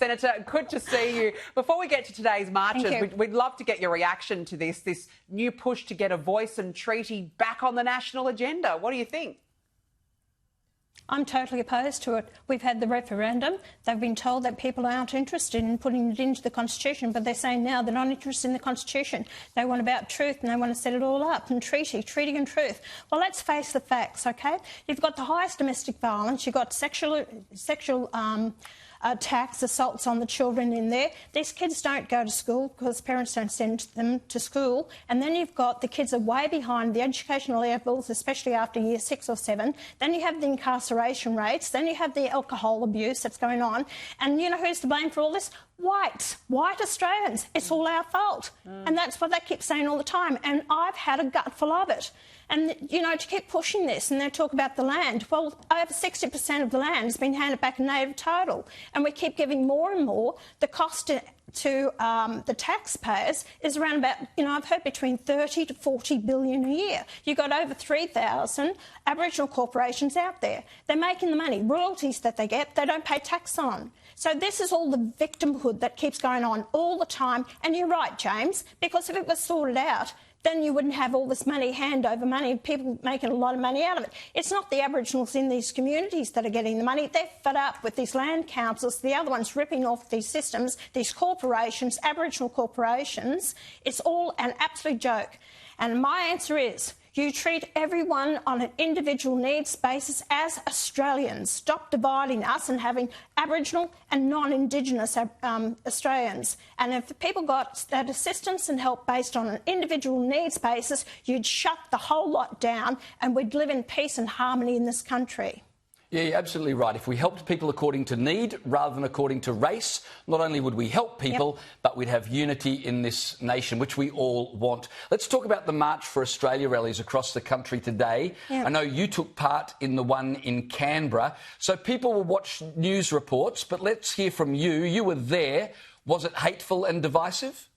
Senator, good to see you. Before we get to today's marches, we'd love to get your reaction to this new push to get a voice and treaty back on the national agenda. What do you think? I'm totally opposed to it. We've had the referendum. They've been told that people aren't interested in putting it into the Constitution, but they're saying now they're not interested in the Constitution. They want about truth and they want to set it all up, and treaty and truth. Well, let's face the facts, OK? You've got the highest domestic violence, you've got sexual attacks, assaults on the children in there. These kids don't go to school because parents don't send them to school. And then you've got the kids are way behind the educational levels, especially after year 6 or 7. Then you have the incarceration rates. Then you have the alcohol abuse that's going on. And you know who's to blame for all this? White Australians. It's all our fault. And that's what they keep saying all the time. And I've had a gutful of it. And, you know, to keep pushing this, and they talk about the land. Well, over 60% of the land has been handed back in native title. And we keep giving more and more. The cost to the taxpayers is around about, you know, I've heard between 30 to 40 billion a year. You've got over 3,000 Aboriginal corporations out there. They're making the money. Royalties that they get, they don't pay tax on. So this is all the victimhood that keeps going on all the time. And you're right, James, because if it was sorted out, then you wouldn't have all this money, hand over money, people making a lot of money out of it. It's not the Aboriginals in these communities that are getting the money. They're fed up with these land councils, the other ones ripping off these systems, these corporations, Aboriginal corporations. It's all an absolute joke. And my answer is, you treat everyone on an individual needs basis as Australians. Stop dividing us and having Aboriginal and non-Indigenous Australians. And if people got that assistance and help based on an individual needs basis, you'd shut the whole lot down and we'd live in peace and harmony in this country. Yeah, you're absolutely right. If we helped people according to need rather than according to race, not only would we help people, but we'd have unity in this nation, which we all want. Let's talk about the March for Australia rallies across the country today. I know you took part in the one in Canberra. So people will watch news reports, but let's hear from you. You were there. Was it hateful and divisive?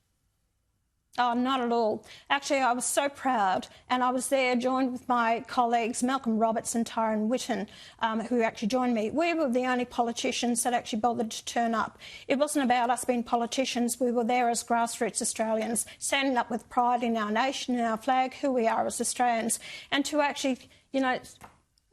Oh, not at all. Actually, I was so proud, and I was there joined with my colleagues Malcolm Roberts and Tyrone Whitten, who actually joined me. We were the only politicians that actually bothered to turn up. It wasn't about us being politicians. We were there as grassroots Australians, standing up with pride in our nation, in our flag, who we are as Australians, and to actually, you know,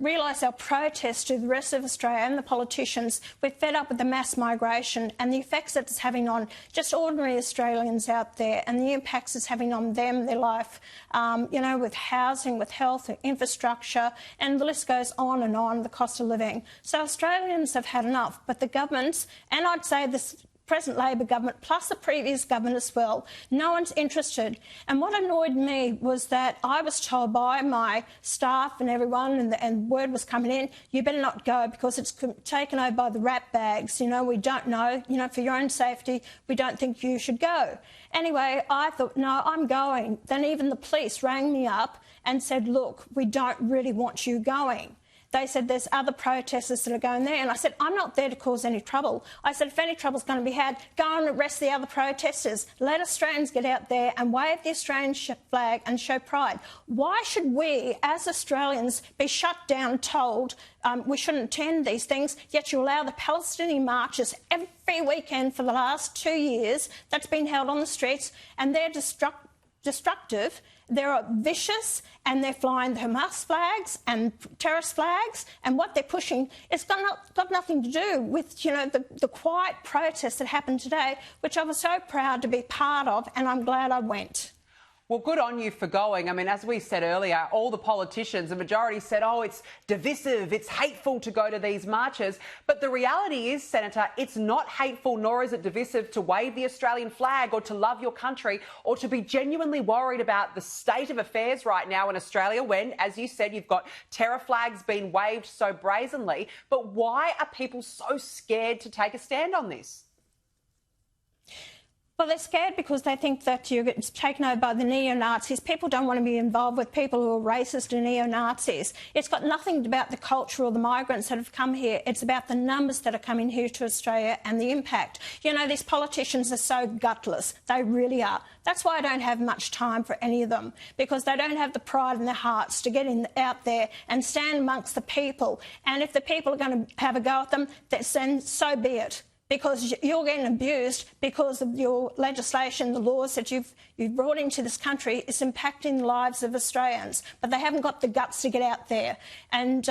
realise our protest to the rest of Australia and the politicians. We're fed up with the mass migration and the effects that it's having on just ordinary Australians out there, and the impacts it's having on them, their life, you know, with housing, with health, infrastructure, and the list goes on, the cost of living. So Australians have had enough, but the governments, and I'd say this present Labor government plus the previous government as well, no one's interested. And what annoyed me was that I was told by my staff and everyone, and word was coming in, you better not go because it's taken over by the rat bags. You know, we don't know, you know, for your own safety, we don't think you should go. Anyway, I thought, no, I'm going. Then even the police rang me up and said, look, we don't really want you going. They said there's other protesters that are going there. And I said, I'm not there to cause any trouble. I said, if any trouble's going to be had, go and arrest the other protesters. Let Australians get out there and wave the Australian flag and show pride. Why should we, as Australians, be shut down, told we shouldn't attend these things, yet you allow the Palestinian marches every weekend for the last 2 years that's been held on the streets, and they're destructive. They're vicious, and they're flying the Hamas flags and terrorist flags, and what they're pushing, it's got nothing to do with, you know, the quiet protests that happened today, which I was so proud to be part of, and I'm glad I went. Well, good on you for going. I mean, as we said earlier, all the politicians, the majority said, oh, it's divisive, it's hateful to go to these marches. But the reality is, Senator, it's not hateful nor is it divisive to wave the Australian flag or to love your country or to be genuinely worried about the state of affairs right now in Australia when, as you said, you've got terror flags being waved so brazenly. But why are people so scared to take a stand on this? Well, they're scared because they think that you're taken over by the neo-Nazis. People don't want to be involved with people who are racist and neo-Nazis. It's got nothing about the culture or the migrants that have come here. It's about the numbers that are coming here to Australia and the impact. You know, these politicians are so gutless. They really are. That's why I don't have much time for any of them, because they don't have the pride in their hearts to get out there and stand amongst the people. And if the people are going to have a go at them, then so be it. because you're getting abused because of your legislation, the laws that you've brought into this country is impacting the lives of Australians, but they haven't got the guts to get out there. And,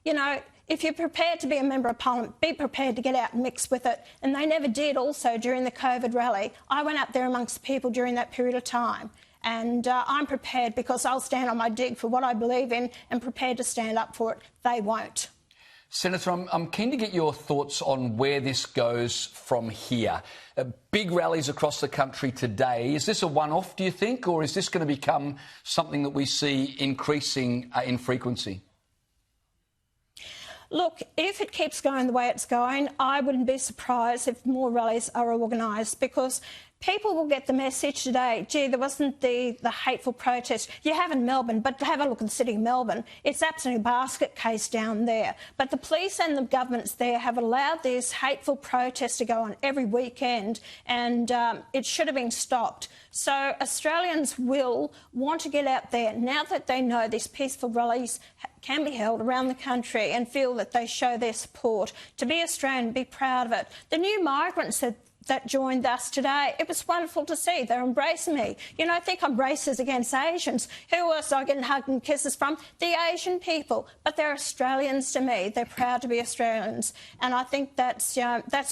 you know, if you're prepared to be a Member of Parliament, be prepared to get out and mix with it. And they never did also during the COVID rally. I went up there amongst the people during that period of time. And I'm prepared because I'll stand on my dig for what I believe in and prepared to stand up for it. They won't. Senator, I'm keen to get your thoughts on where this goes from here. Big rallies across the country today. Is this a one-off, do you think, or is this going to become something that we see increasing in frequency? Look, if it keeps going the way it's going, I wouldn't be surprised if more rallies are organised, because people will get the message today, gee, there wasn't the hateful protest you have in Melbourne, but have a look at the city of Melbourne. It's absolutely a basket case down there. But the police and the governments there have allowed this hateful protest to go on every weekend, and it should have been stopped. So Australians will want to get out there now that they know these peaceful rallies can be held around the country and feel that they show their support. To be Australian, be proud of it. The new migrants that joined us today, it was wonderful to see. They're embracing me. You know, I think I'm racist against Asians. Who else am I getting hugs and kisses from? The Asian people. But they're Australians to me. They're proud to be Australians. And I think that's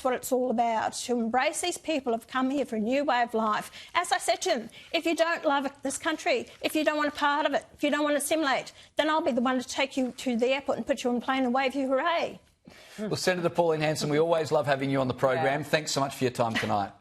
what it's all about, to embrace these people who've come here for a new way of life. As I said to them, if you don't love this country, if you don't want a part of it, if you don't want to assimilate, then I'll be the one to take you to the airport and put you on a plane and wave you hooray. Well, Senator Pauline Hanson, we always love having you on the program. Yeah. Thanks so much for your time tonight.